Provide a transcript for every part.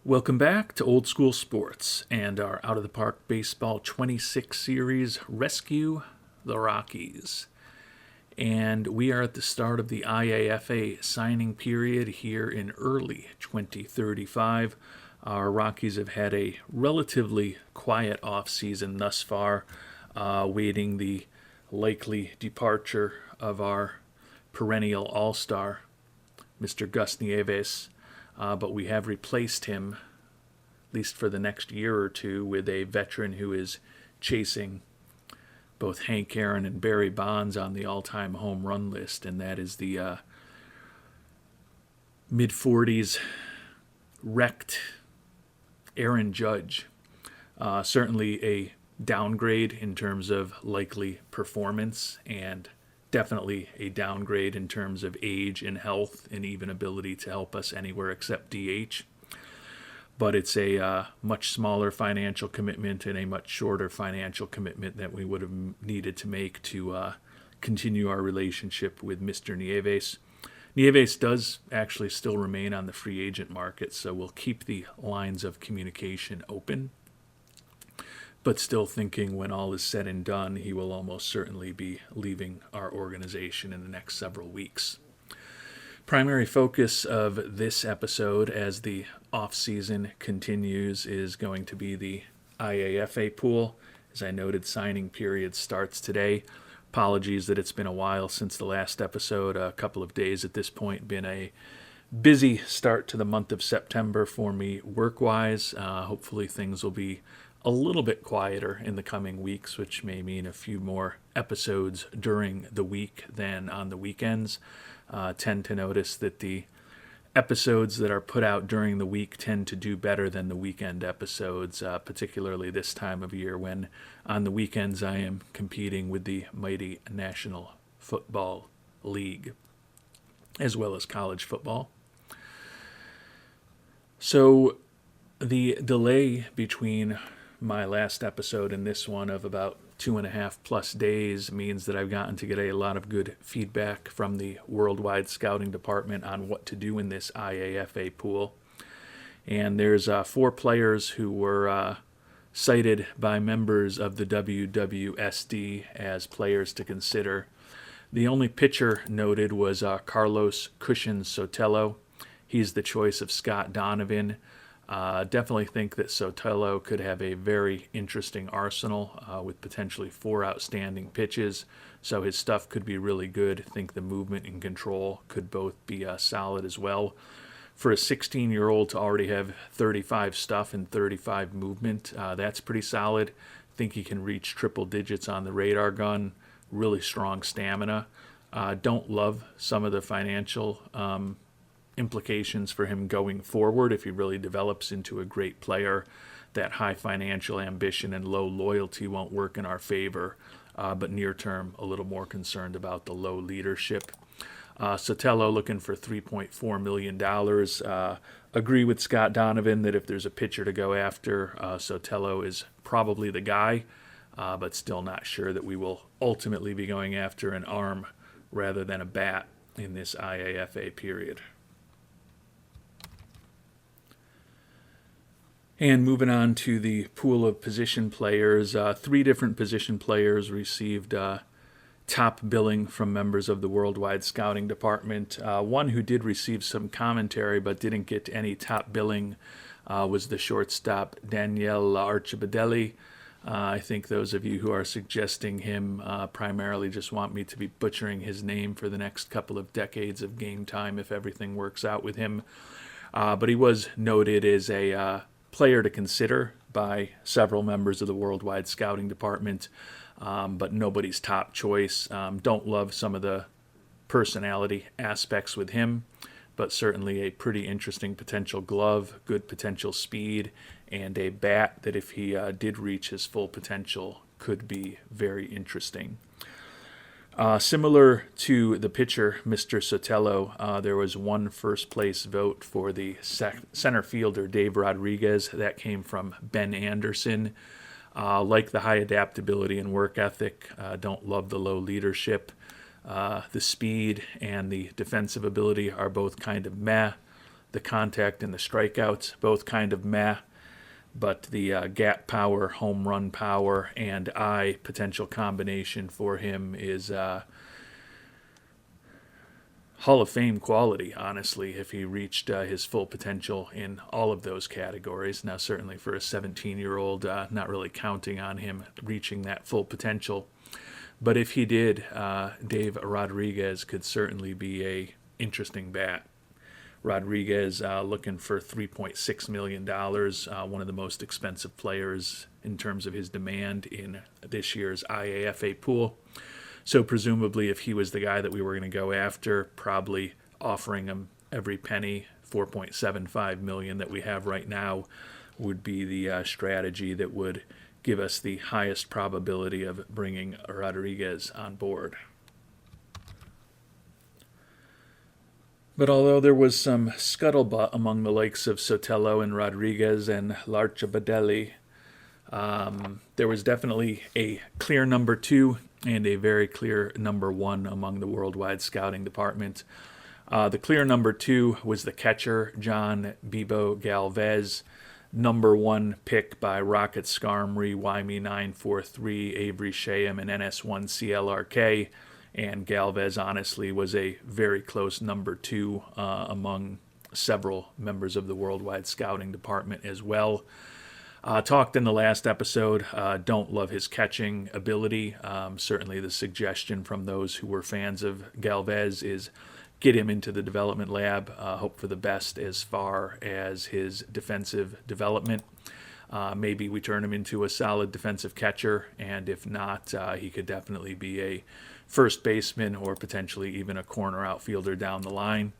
Welcome back to Old School Sports and our Out of the Park Baseball 26 series, Rescue the Rockies. And we are at the start of the IAFA signing period here in early 2035. Our Rockies have had a relatively quiet offseason thus far, waiting the likely departure of our perennial all-star, Mr. Gus Nieves. But we have replaced him, at least for the next year or two, with a veteran who is chasing both Hank Aaron and Barry Bonds on the all-time home run list, and that is the mid-40s wrecked Aaron Judge. Certainly a downgrade in terms of likely performance, and definitely a downgrade in terms of age and health and even ability to help us anywhere except DH. But it's a much smaller financial commitment and a much shorter financial commitment that we would have needed to make to continue our relationship with Mr. Nieves. Nieves does actually still remain on the free agent market, so we'll keep the lines of communication open. But still thinking when all is said and done, he will almost certainly be leaving our organization in the next several weeks. Primary focus of this episode as the off-season continues is going to be the IAFA pool. As I noted, signing period starts today. Apologies that it's been a while since the last episode, a couple of days at this point. Been a busy start to the month of September for me work-wise. Hopefully things will be a little bit quieter in the coming weeks, which may mean a few more episodes during the week than on the weekends. Tend to notice that the episodes that are put out during the week tend to do better than the weekend episodes, particularly this time of year when on the weekends I am competing with the mighty National Football League, as well as college football. So the delay between my last episode and this one of about 2.5+ days means that I've gotten to get a lot of good feedback from the worldwide scouting department on what to do in this IAFA pool. And there's 4 players who were cited by members of the WWSD as players to consider. The only pitcher noted was Carlos Cushion Sotelo. He's the choice of Scott Donovan. Definitely think that Sotelo could have a very interesting arsenal with potentially 4 outstanding pitches, so his stuff could be really good. I think the movement and control could both be solid as well. For a 16-year-old to already have 35 stuff and 35 movement, that's pretty solid. I think he can reach triple digits on the radar gun, really strong stamina. Don't love some of the financial implications for him going forward if he really develops into a great player. That high financial ambition and low loyalty won't work in our favor, but near term a little more concerned about the low leadership. Sotelo looking for $3.4 million. Agree with Scott Donovan that if there's a pitcher to go after, Sotelo is probably the guy, but still not sure that we will ultimately be going after an arm rather than a bat in this IAFA period. And moving on to the pool of position players, 3 different position players received top billing from members of the Worldwide Scouting Department. One who did receive some commentary but didn't get any top billing was the shortstop Daniele Arcibadelli. I think those of you who are suggesting him primarily just want me to be butchering his name for the next couple of decades of game time if everything works out with him. But he was noted as a player to consider by several members of the Worldwide Scouting Department, but nobody's top choice. Don't love some of the personality aspects with him, but certainly a pretty interesting potential glove, good potential speed, and a bat that if he did reach his full potential could be very interesting. Similar to the pitcher, Mr. Sotelo, there was one first-place vote for the center fielder, Dave Rodriguez. That came from Ben Anderson. Like the high adaptability and work ethic, don't love the low leadership. The speed and the defensive ability are both kind of meh. The contact and the strikeouts, both kind of meh, but the gap power, home run power, and eye potential combination for him is Hall of Fame quality, honestly, if he reached his full potential in all of those categories. Now, certainly for a 17-year-old, not really counting on him reaching that full potential. But if he did, Dave Rodriguez could certainly be a interesting bat. Rodriguez looking for $3.6 million, one of the most expensive players in terms of his demand in this year's IAFA pool. So presumably if he was the guy that we were going to go after, probably offering him every penny, $4.75 million that we have right now would be the strategy that would give us the highest probability of bringing Rodriguez on board. But although there was some scuttlebutt among the likes of Sotelo and Rodriguez and Larchabadelli, there was definitely a clear number 2 and a very clear number 1 among the worldwide scouting department. The clear number 2 was the catcher, John Bibo Galvez, number 1 pick by Rocket Skarmory, YME943, Avery Shayam, and NS1 CLRK. And Galvez, honestly, was a very close number 2 among several members of the worldwide scouting department as well. Talked in the last episode, don't love his catching ability. Certainly the suggestion from those who were fans of Galvez is get him into the development lab, hope for the best as far as his defensive development. Maybe we turn him into a solid defensive catcher, and if not, he could definitely be a first baseman or potentially even a corner outfielder down the line.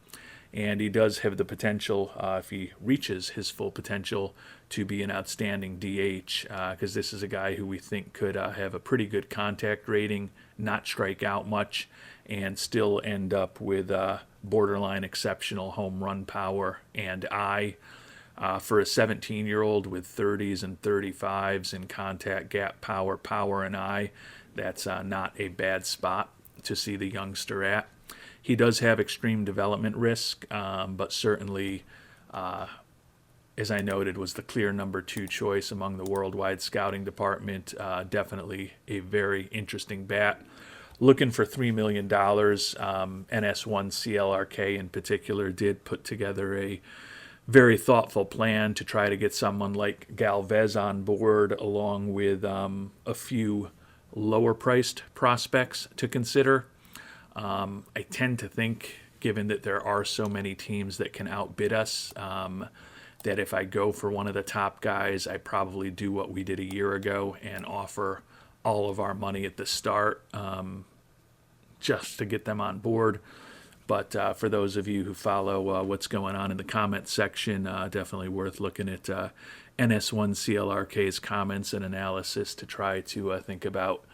And he does have the potential, if he reaches his full potential, to be an outstanding DH, because this is a guy who we think could have a pretty good contact rating, not strike out much, and still end up with borderline exceptional home run power and eye. For a 17-year-old with 30s and 35s in contact, gap power, power, and eye, that's not a bad spot to see the youngster at. He does have extreme development risk, but certainly, as I noted, was the clear number 2 choice among the worldwide scouting department. Definitely a very interesting bat. Looking for $3 million. NS1 CLRK in particular did put together a very thoughtful plan to try to get someone like Galvez on board, along with a few lower-priced prospects to consider. I tend to think, given that there are so many teams that can outbid us, that if I go for one of the top guys, I probably do what we did a year ago and offer all of our money at the start just to get them on board. But for those of you who follow what's going on in the comment section, definitely worth looking at NS1 CLRK's comments and analysis to try to think about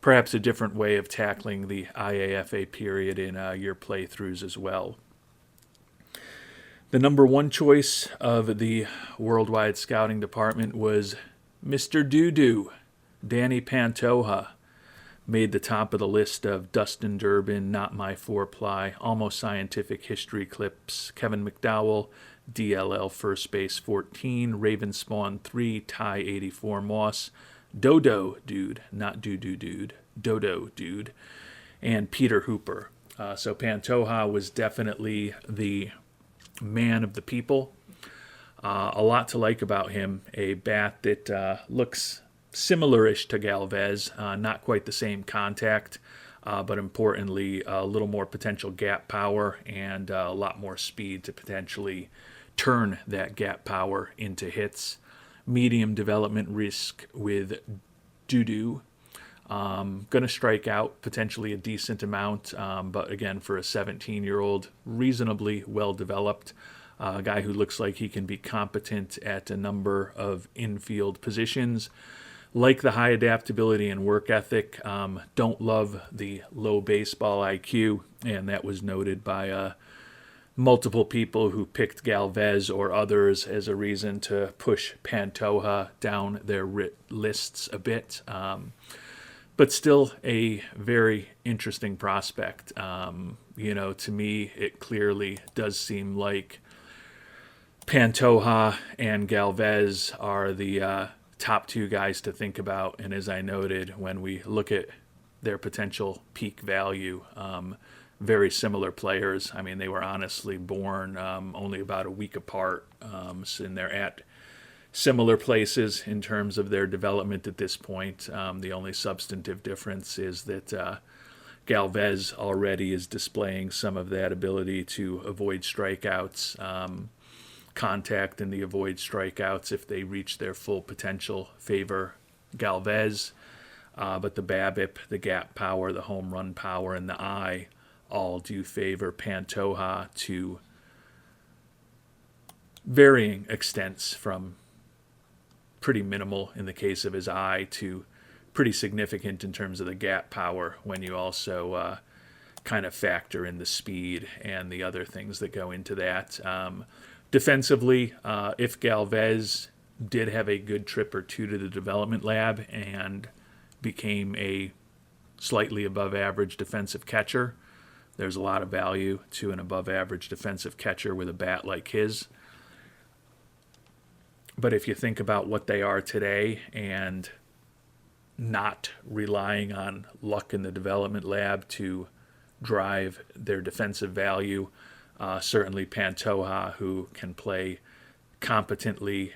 perhaps a different way of tackling the IAFA period in your playthroughs as well. The number 1 choice of the worldwide scouting department was Mr. Doo-Doo, Danny Pantoja. Made the top of the list of Dustin Durbin, Not My Four-Ply, Almost Scientific History Clips, Kevin McDowell, DLL First Base 14, Ravenspawn 3, Ty 84 Moss, Dodo Dude, not Doo-Doo Dude, Dodo Dude, and Peter Hooper. So Pantoja was definitely the man of the people. A lot to like about him. A bat that looks similar-ish to Galvez, not quite the same contact, but importantly, a little more potential gap power and a lot more speed to potentially turn that gap power into hits. Medium development risk with Doo-Doo. Going to strike out potentially a decent amount, but again, for a 17-year-old, reasonably well-developed. A guy who looks like he can be competent at a number of infield positions. Like the high adaptability and work ethic, don't love the low baseball IQ, and that was noted by multiple people who picked Galvez or others as a reason to push Pantoja down their lists a bit. But still a very interesting prospect. To me, it clearly does seem like Pantoja and Galvez are the top two guys to think about. And as I noted, when we look at their potential peak value, very similar players. I mean, they were honestly born only about a week apart, and they're at similar places in terms of their development at this point. The only substantive difference is that Galvez already is displaying some of that ability to avoid strikeouts. Contact and the avoid strikeouts, if they reach their full potential, favor Galvez. But the BABIP, the gap power, the home run power, and the eye all do favor Pantoja to varying extents, from pretty minimal in the case of his eye to pretty significant in terms of the gap power when you also kind of factor in the speed and the other things that go into that. Defensively, if Galvez did have a good trip or two to the development lab and became a slightly above average defensive catcher, there's a lot of value to an above average defensive catcher with a bat like his. But if you think about what they are today and not relying on luck in the development lab to drive their defensive value, certainly Pantoja, who can play competently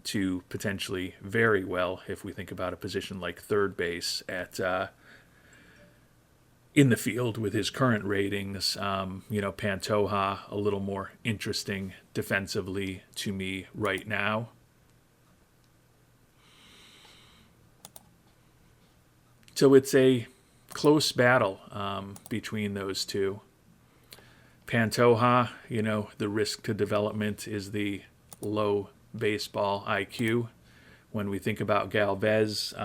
to potentially very well, if we think about a position like third base at in the field with his current ratings, Pantoja a little more interesting defensively to me right now. So it's a close battle between those two. Pantoja, the risk to development is the low baseball IQ. When we think about Galvez,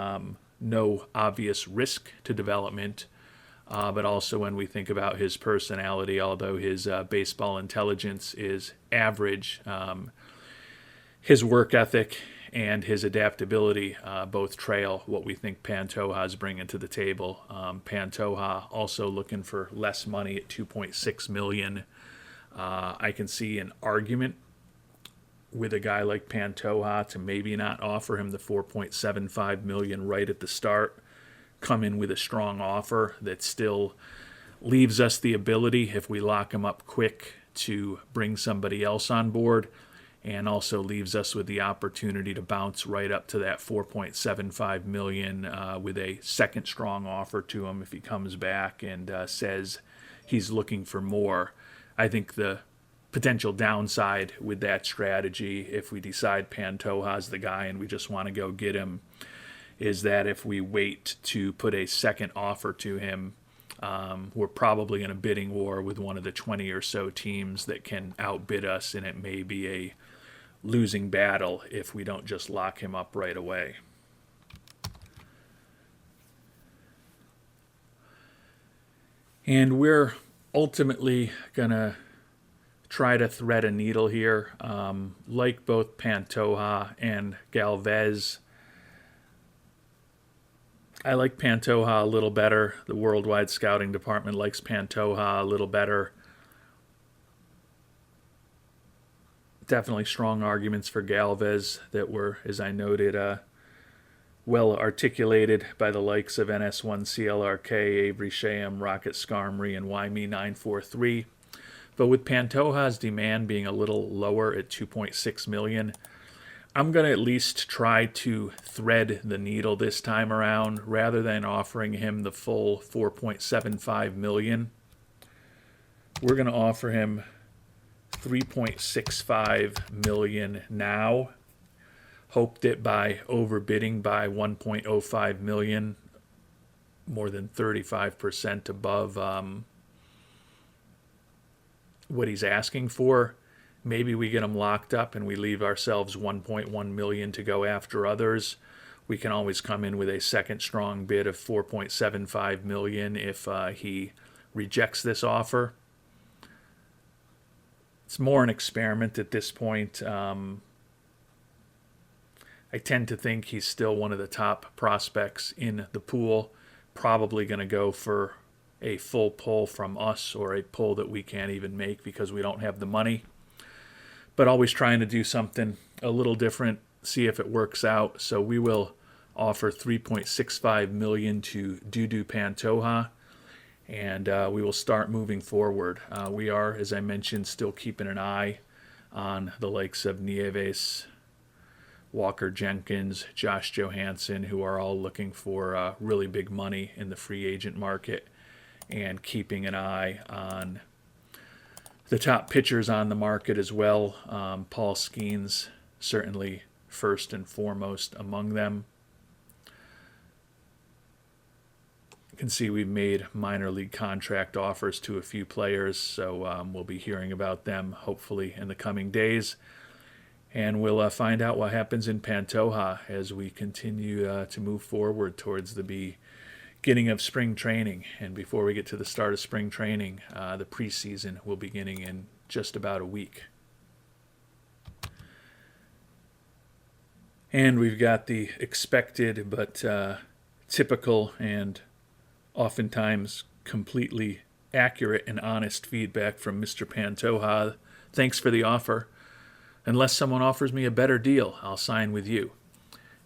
no obvious risk to development, but also when we think about his personality, although his baseball intelligence is average, his work ethic and his adaptability both trail what we think Pantoja is bringing to the table. Pantoja also looking for less money at $2.6 million. I can see an argument with a guy like Pantoja to maybe not offer him the $4.75 million right at the start, come in with a strong offer that still leaves us the ability, if we lock him up quick, to bring somebody else on board, and also leaves us with the opportunity to bounce right up to that $4.75 million with a second strong offer to him if he comes back and says he's looking for more. I think the potential downside with that strategy, if we decide Pantoja's the guy and we just want to go get him, is that if we wait to put a second offer to him, we're probably in a bidding war with one of the 20 or so teams that can outbid us, and it may be a losing battle if we don't just lock him up right away. And we're ultimately going to try to thread a needle here. Like both Pantoja and Galvez, I like Pantoja a little better. The Worldwide Scouting Department likes Pantoja a little better. Definitely strong arguments for Galvez that were, as I noted, well articulated by the likes of NS1CLRK, Avery Shaham, Rocket Skarmry, and YME943. But with Pantoja's demand being a little lower at $2.6 million, I'm going to at least try to thread the needle this time around. Rather than offering him the full $4.75 million, we're going to offer him $3.65 million now. Hope that by overbidding by $1.05 million, more than 35% above what he's asking for, maybe we get him locked up and we leave ourselves $1.1 million to go after others. We can always come in with a second strong bid of $4.75 million if he rejects this offer. It's more an experiment at this point. I tend to think he's still one of the top prospects in the pool. Probably going to go for a full pull from us, or a pull that we can't even make because we don't have the money. but always trying to do something a little different, see if it works out. So we will offer $3.65 million to Dudu Pantoja, and we will start moving forward. We are, as I mentioned, still keeping an eye on the likes of Nieves, Walker Jenkins, Josh Johansson, who are all looking for really big money in the free agent market, and keeping an eye on the top pitchers on the market as well. Paul Skeens, certainly first and foremost among them. You can see we've made minor league contract offers to a few players, so we'll be hearing about them hopefully in the coming days. And we'll find out what happens in Pantoja as we continue to move forward towards the beginning of spring training. And before we get to the start of spring training, the preseason will be beginning in just about a week. And we've got the expected but typical and oftentimes completely accurate and honest feedback from Mr. Pantoja. Thanks for the offer. Unless someone offers me a better deal, I'll sign with you.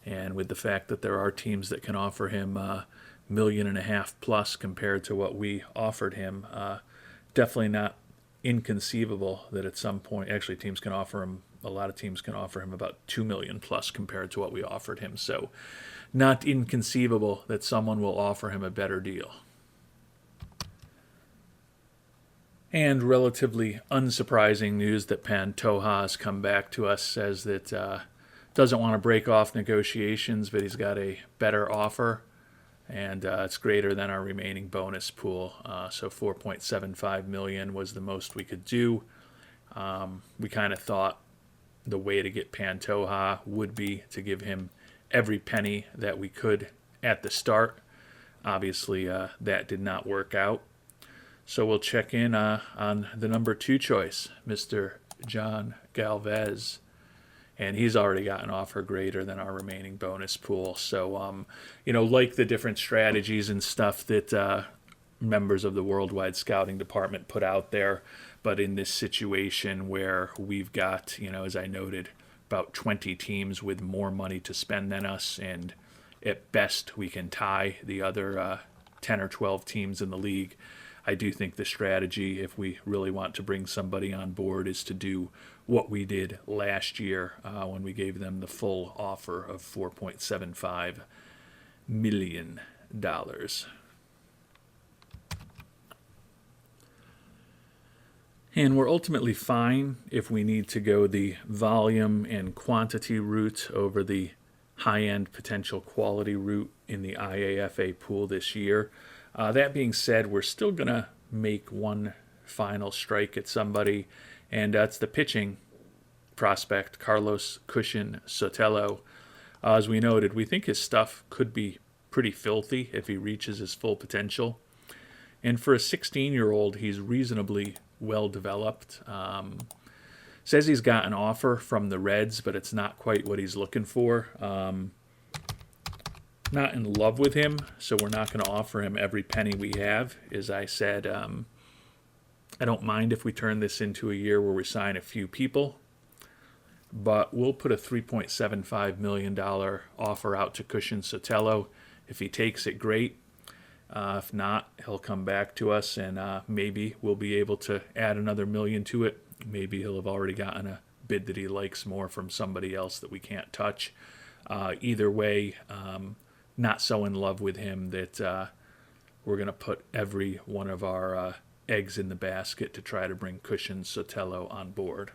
And with the fact that there are teams that can offer him $1.5 million plus compared to what we offered him, definitely not inconceivable that at some point, actually teams can offer him, a lot of teams can offer him about $2 million plus compared to what we offered him. So not inconceivable that someone will offer him a better deal. And relatively unsurprising news that Pantoja has come back to us, says that doesn't want to break off negotiations, but he's got a better offer, and it's greater than our remaining bonus pool. So $4.75 million was the most we could do. We kind of thought the way to get Pantoja would be to give him every penny that we could at the start. Obviously, that did not work out. So we'll check in on the number 2 choice, Mr. John Galvez. And he's already got an offer greater than our remaining bonus pool. So, like the different strategies and stuff that members of the Worldwide Scouting Department put out there, but in this situation where we've got, as I noted, about 20 teams with more money to spend than us, and at best we can tie the other 10 or 12 teams in the league. I do think the strategy, if we really want to bring somebody on board, is to do what we did last year when we gave them the full offer of $4.75 million. And we're ultimately fine if we need to go the volume and quantity route over the high-end potential quality route in the IAFA pool this year. That being said, we're still going to make one final strike at somebody, and that's the pitching prospect, Carlos Cushion Sotelo. As we noted, we think his stuff could be pretty filthy if he reaches his full potential. And for a 16-year-old, he's reasonably well developed. Says he's got an offer from the Reds, but it's not quite what he's looking for. Not in love with him, so we're not going to offer him every penny we have. As I said, I don't mind if we turn this into a year where we sign a few people, but we'll put a $3.75 million offer out to Cushion Sotelo. If he takes it, great. If not, he'll come back to us, and maybe we'll be able to add another $1 million to it. Maybe he'll have already gotten a bid that he likes more from somebody else that we can't touch. Either way, not so in love with him that we're going to put every one of our eggs in the basket to try to bring Cushion Sotelo on board.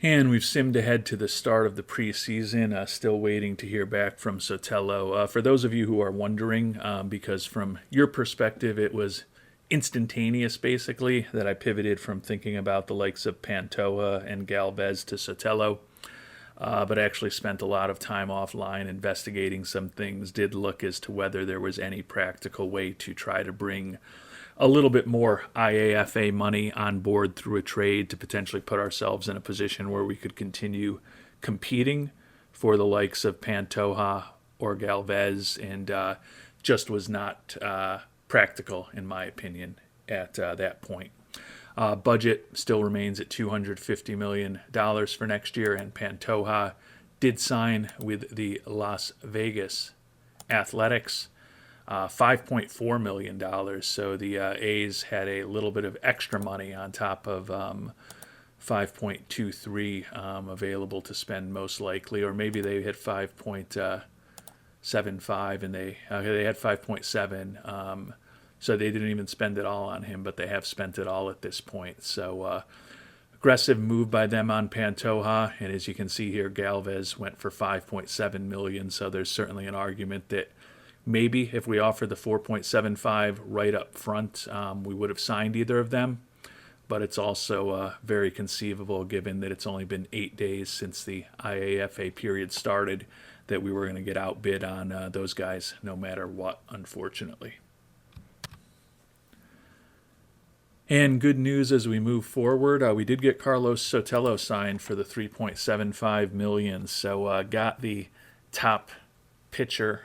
And we've simmed ahead to the start of the preseason, still waiting to hear back from Sotelo. For those of you who are wondering, because from your perspective it was instantaneous basically that I pivoted from thinking about the likes of Pantoja and Galvez to Sotelo, but actually spent a lot of time offline investigating some things, did look as to whether there was any practical way to try to bring a little bit more IAFA money on board through a trade to potentially put ourselves in a position where we could continue competing for the likes of Pantoja or Galvez, and just was not practical, in my opinion, at that point. Budget still remains at $250 million for next year, and Pantoja did sign with the Las Vegas Athletics, $5.4 million. So the A's had a little bit of extra money on top of 5.23 available to spend, most likely, or maybe they had 5.75 and they had 5.7. So they didn't even spend it all on him, but they have spent it all at this point. So aggressive move by them on Pantoja, and as you can see here, Galvez went for 5.7 million. So there's certainly an argument that maybe if we offered the 4.75 right up front, we would have signed either of them. But it's also very conceivable, given that it's only been 8 days since the IAFA period started, that we were going to get outbid on those guys no matter what, unfortunately. And good news as we move forward, we did get Carlos Sotelo signed for the $3.75 million. So got the top pitcher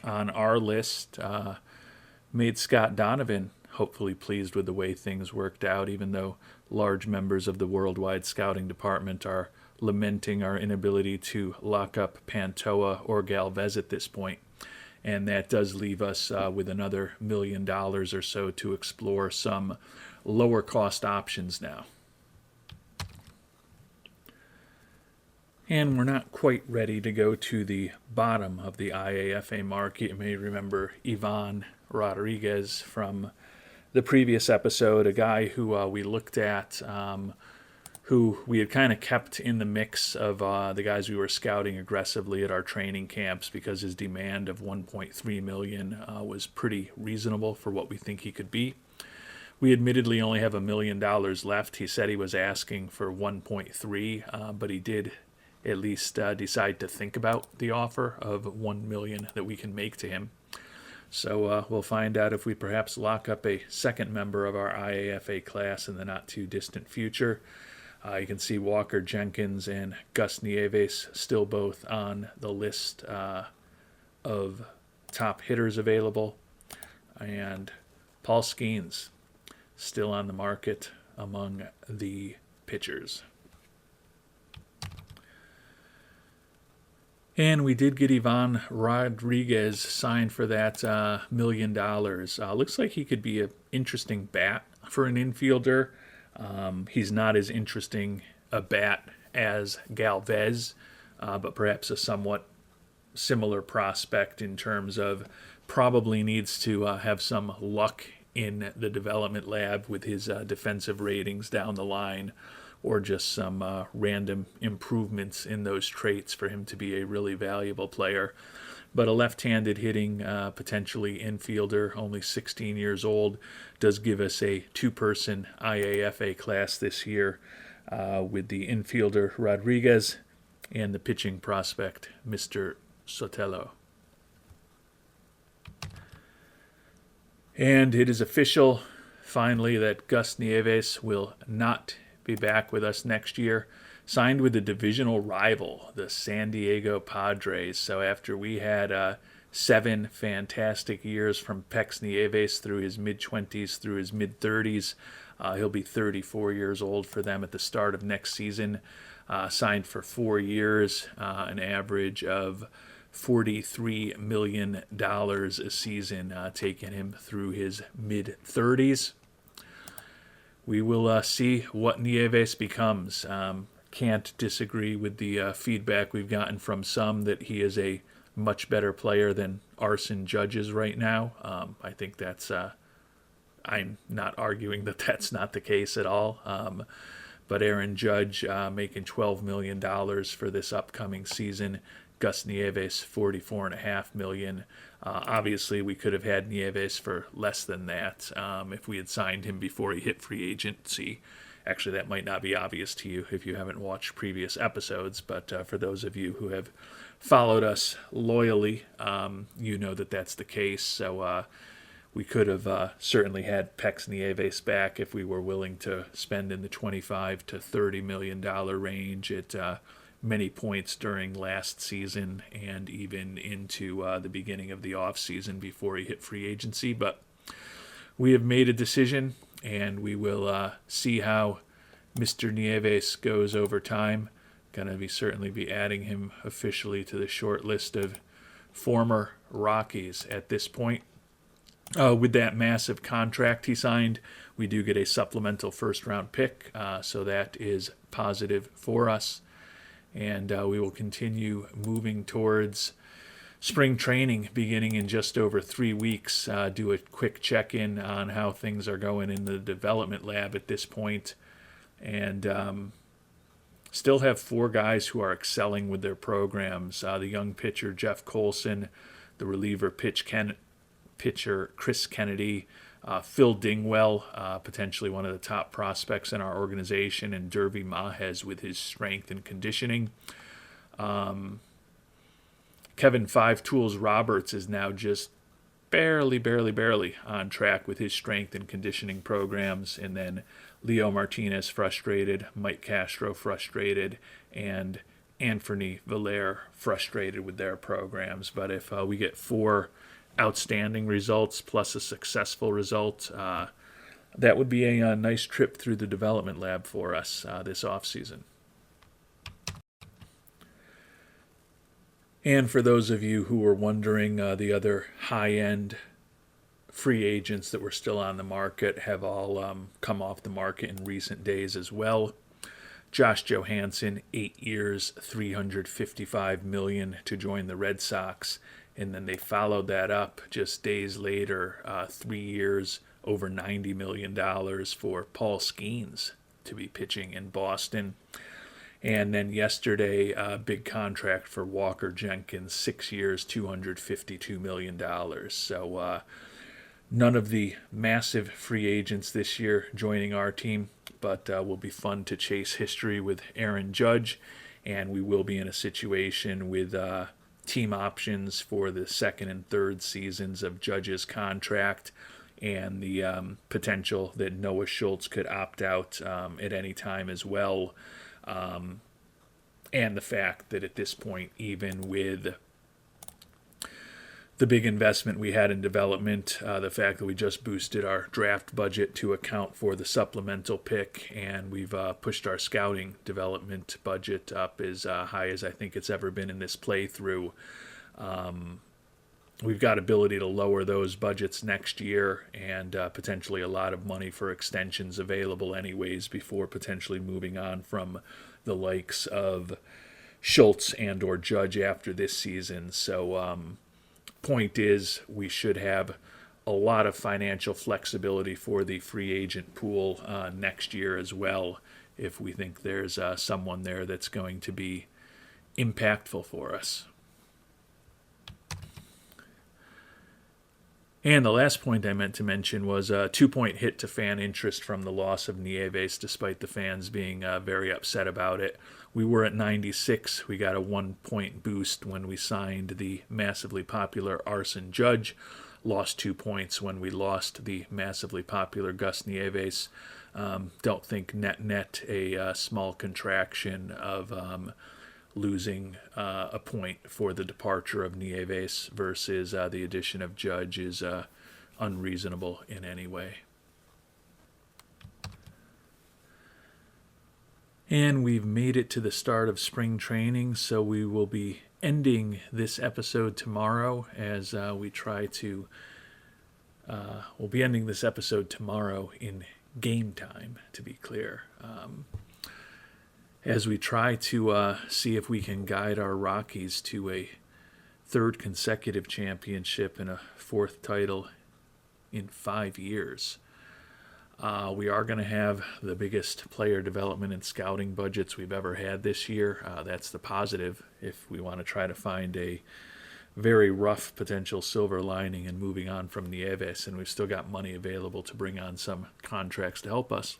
on our list. Made Scott Donovan hopefully pleased with the way things worked out, even though large members of the worldwide scouting department are lamenting our inability to lock up Pantoja or Galvez at this point. And that does leave us with another $1 million or so to explore some lower cost options now. And we're not quite ready to go to the bottom of the IAFA market. You may remember Ivan Rodriguez from the previous episode, a guy who we looked at, who we had kind of kept in the mix of the guys we were scouting aggressively at our training camps, because his demand of $1.3 million was pretty reasonable for what we think he could be. We admittedly only have $1 million left. He said he was asking for 1.3, but he did at least decide to think about the offer of $1 million that we can make to him. So we'll find out if we perhaps lock up a second member of our IAFA class in the not-too-distant future. You can see Walker Jenkins and Gus Nieves still both on the list of top hitters available. And Paul Skeens still on the market among the pitchers. And we did get Ivan Rodriguez signed for that $1 million. Looks like he could be an interesting bat for an infielder. He's not as interesting a bat as Galvez, but perhaps a somewhat similar prospect in terms of probably needs to have some luck in the development lab with his defensive ratings down the line, or just some random improvements in those traits for him to be a really valuable player. But a left-handed hitting, potentially infielder, only 16 years old, does give us a two-person IAFA class this year with the infielder Rodriguez and the pitching prospect, Mr. Sotelo. And it is official, finally, that Gus Nieves will not be back with us next year. Signed with the divisional rival, the San Diego Padres. So after we had 7 fantastic years from Pex Nieves through his mid-20s through his mid-30s, he'll be 34 years old for them at the start of next season. Signed for 4 years, an average of $43 million a season, taking him through his mid-30s. We will see what Nieves becomes. Can't disagree with the feedback we've gotten from some that he is a much better player than Arson Judge is right now. I think that's, I'm not arguing that that's not the case at all. But Aaron Judge making $12 million for this upcoming season. Gus Nieves, $44.5 million. Obviously, we could have had Nieves for less than that if we had signed him before he hit free agency. Actually, that might not be obvious to you if you haven't watched previous episodes, but for those of you who have followed us loyally, you know that that's the case. So we could have certainly had Pex Nieves back if we were willing to spend in the $25 to $30 million range at many points during last season and even into the beginning of the offseason before he hit free agency. But we have made a decision and we will see how Mr. Nieves goes over time. Going to certainly be adding him officially to the short list of former Rockies at this point. With that massive contract he signed, we do get a supplemental first-round pick, so that is positive for us. And we will continue moving towards spring training beginning in just over 3 weeks. Do a quick check-in on how things are going in the development lab at this point. And still have 4 guys who are excelling with their programs. The young pitcher, Jeff Colson, the reliever pitcher Chris Kennedy, Phil Dingwell, potentially one of the top prospects in our organization, and Derby Mahez with his strength and conditioning. Kevin Five Tools Roberts is now just barely on track with his strength and conditioning programs. And then Leo Martinez frustrated, Mike Castro frustrated, and Anthony Valer frustrated with their programs. But if we get 4 outstanding results plus a successful result, that would be a nice trip through the development lab for us this offseason. And for those of you who were wondering, the other high-end free agents that were still on the market have all come off the market in recent days as well. Josh Johansson, 8 years, $355 million to join the Red Sox. And then they followed that up just days later, 3 years, over $90 million for Paul Skeens to be pitching in Boston. And then yesterday, a big contract for Walker Jenkins, 6 years, $252 million. So none of the massive free agents this year joining our team, but will be fun to chase history with Aaron Judge. And we will be in a situation with team options for the second and third seasons of Judge's contract, and the potential that Noah Schultz could opt out at any time as well. And the fact that at this point, even with the big investment we had in development, the fact that we just boosted our draft budget to account for the supplemental pick, and we've pushed our scouting development budget up as high as I think it's ever been in this playthrough. We've got ability to lower those budgets next year, and potentially a lot of money for extensions available anyways before potentially moving on from the likes of Schultz and or Judge after this season. So point is, we should have a lot of financial flexibility for the free agent pool next year as well, if we think there's someone there that's going to be impactful for us. And the last point I meant to mention was a 2-point hit to fan interest from the loss of Nieves, despite the fans being very upset about it. We were at 96. We got a 1-point boost when we signed the massively popular Arson Judge. Lost 2 points when we lost the massively popular Gus Nieves. Don't think net a small contraction of losing a point for the departure of Nieves versus the addition of Judge is unreasonable in any way. And we've made it to the start of spring training, so we will be ending this episode tomorrow as we try to... we'll be ending this episode tomorrow in game time, to be clear. As we try to see if we can guide our Rockies to a 3rd consecutive championship and a 4th title in 5 years. We are going to have the biggest player development and scouting budgets we've ever had this year. That's the positive if we want to try to find a very rough potential silver lining and moving on from Nieves, and we've still got money available to bring on some contracts to help us.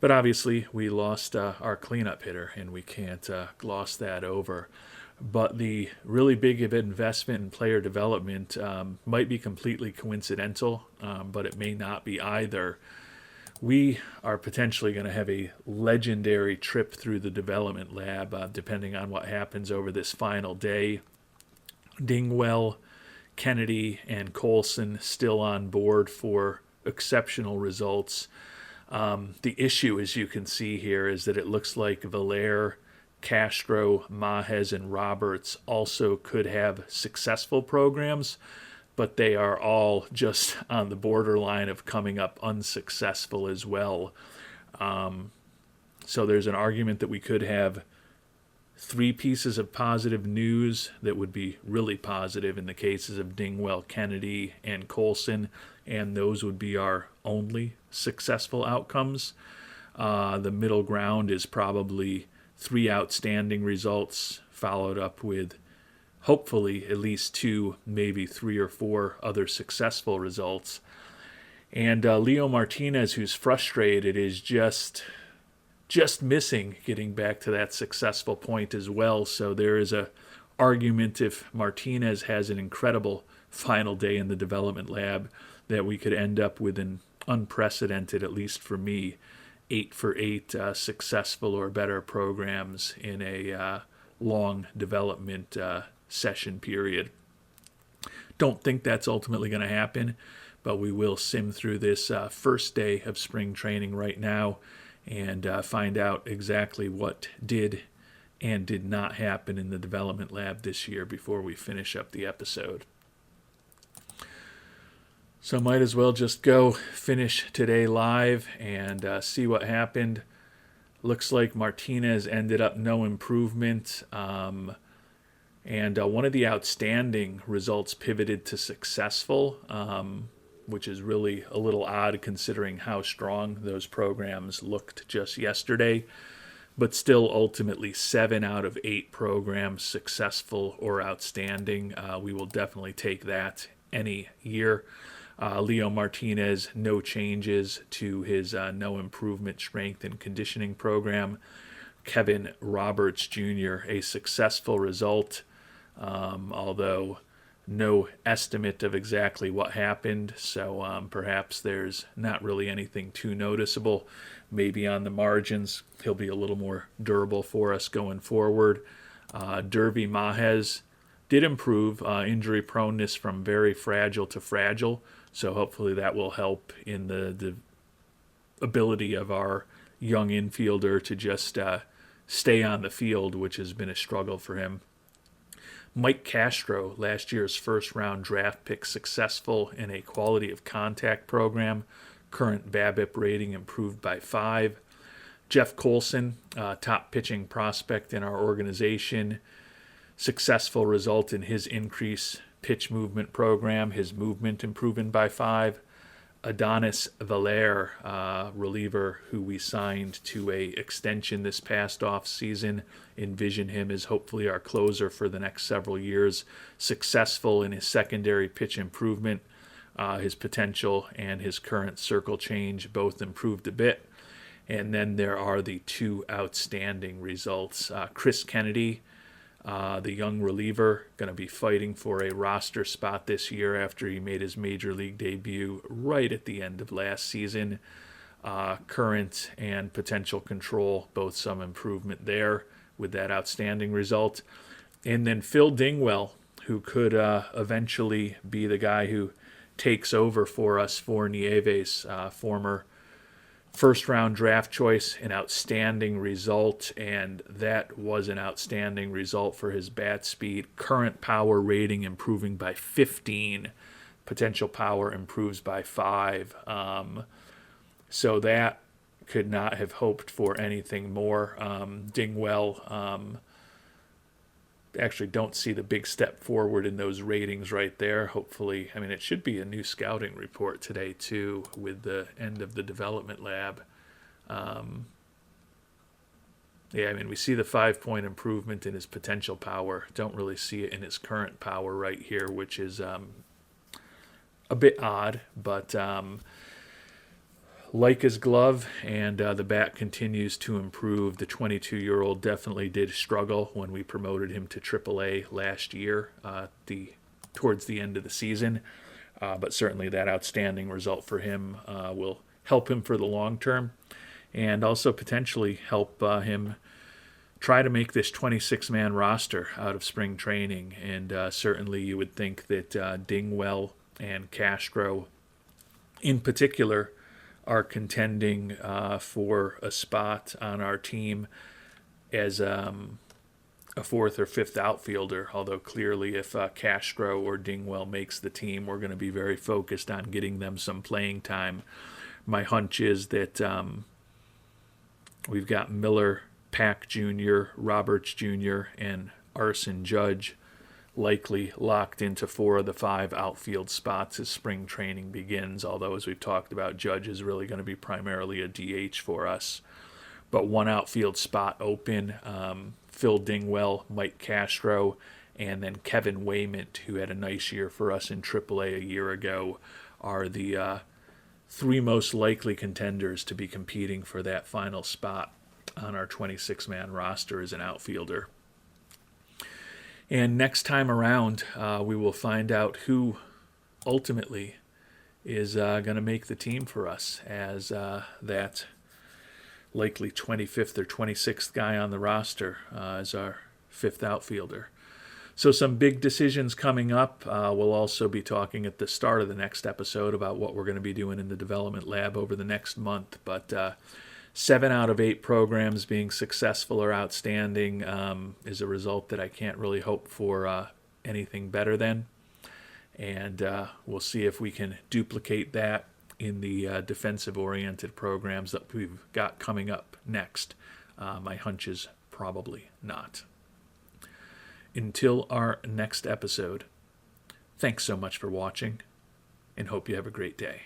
But obviously, we lost our cleanup hitter, and we can't gloss that over. But the really big investment in player development might be completely coincidental, but it may not be either. We are potentially going to have a legendary trip through the development lab, depending on what happens over this final day. Dingwell, Kennedy, and Colson still on board for exceptional results. The issue, as you can see here, is that it looks like Valère, Castro, Mahez, and Roberts also could have successful programs, but they are all just on the borderline of coming up unsuccessful as well. So there's an argument that we could have 3 pieces of positive news that would be really positive in the cases of Dingwell, Kennedy, and Colson, and those would be our only successful outcomes. The middle ground is probably 3 outstanding results, followed up with hopefully at least 2, maybe 3 or 4 other successful results. And Leo Martinez, who's frustrated, is just missing getting back to that successful point as well. So there is a argument, if Martinez has an incredible final day in the development lab, that we could end up with an unprecedented, at least for me, 8 for 8 successful or better programs in a long development session period. Don't think that's ultimately going to happen, but we will sim through this first day of spring training right now and find out exactly what did and did not happen in the development lab this year before we finish up the episode. So might as well just go finish today live and see what happened. Looks like Martinez ended up no improvement. And one of the outstanding results pivoted to successful, which is really a little odd considering how strong those programs looked just yesterday. But still, ultimately, 7 out of 8 programs successful or outstanding. We will definitely take that any year. Leo Martinez, no changes to his no improvement strength and conditioning program. Kevin Roberts Jr., a successful result, although no estimate of exactly what happened, so perhaps there's not really anything too noticeable. Maybe on the margins, he'll be a little more durable for us going forward. Derby Mahez did improve injury proneness from very fragile to fragile, so hopefully that will help in the ability of our young infielder to just stay on the field, which has been a struggle for him. Mike Castro, last year's first-round draft pick, successful in a quality of contact program. Current BABIP rating improved by 5. Jeff Colson, top pitching prospect in our organization, successful result in his increase pitch movement program, his movement improving by 5. Adonis Valère, reliever who we signed to a extension this past offseason. Envision him as hopefully our closer for the next several years. Successful in his secondary pitch improvement. His potential and his current circle change both improved a bit. And then there are the 2 outstanding results. Chris Kennedy, the young reliever, going to be fighting for a roster spot this year after he made his major league debut right at the end of last season. Current and potential control, both some improvement there with that outstanding result. And then Phil Dingwell, who could eventually be the guy who takes over for us for Nieves, former first-round draft choice, an outstanding result, and that was an outstanding result for his bat speed. Current power rating improving by 15. Potential power improves by 5. So that could not have hoped for anything more. Dingwell, actually don't see the big step forward in those ratings right there. Hopefully, I mean, it should be a new scouting report today too with the end of the development lab. Yeah, I mean, we see the 5-point improvement in his potential power. Don't really see it in his current power right here, which is a bit odd, but like his glove, and the bat continues to improve. The 22-year-old definitely did struggle when we promoted him to AAA last year, towards the end of the season. But certainly that outstanding result for him will help him for the long term, and also potentially help him try to make this 26-man roster out of spring training. And certainly you would think that Dingwell and Castro, in particular are contending for a spot on our team as a fourth or fifth outfielder, although clearly if Castro or Dingwell makes the team, we're going to be very focused on getting them some playing time. My hunch is that we've got Miller, Pack Jr., Roberts Jr., and Arson Judge likely locked into 4 of the 5 outfield spots as spring training begins, although as we've talked about, Judge is really going to be primarily a DH for us. But 1 outfield spot open, Phil Dingwell, Mike Castro, and then Kevin Waymont, who had a nice year for us in AAA a year ago, are the 3 most likely contenders to be competing for that final spot on our 26-man roster as an outfielder. And next time around, we will find out who ultimately is going to make the team for us as that likely 25th or 26th guy on the roster as our 5th outfielder. So some big decisions coming up. We'll also be talking at the start of the next episode about what we're going to be doing in the development lab over the next month. But 7 out of 8 programs being successful or outstanding is a result that I can't really hope for anything better than. And we'll see if we can duplicate that in the defensive-oriented programs that we've got coming up next. My hunch is probably not. Until our next episode, thanks so much for watching, and hope you have a great day.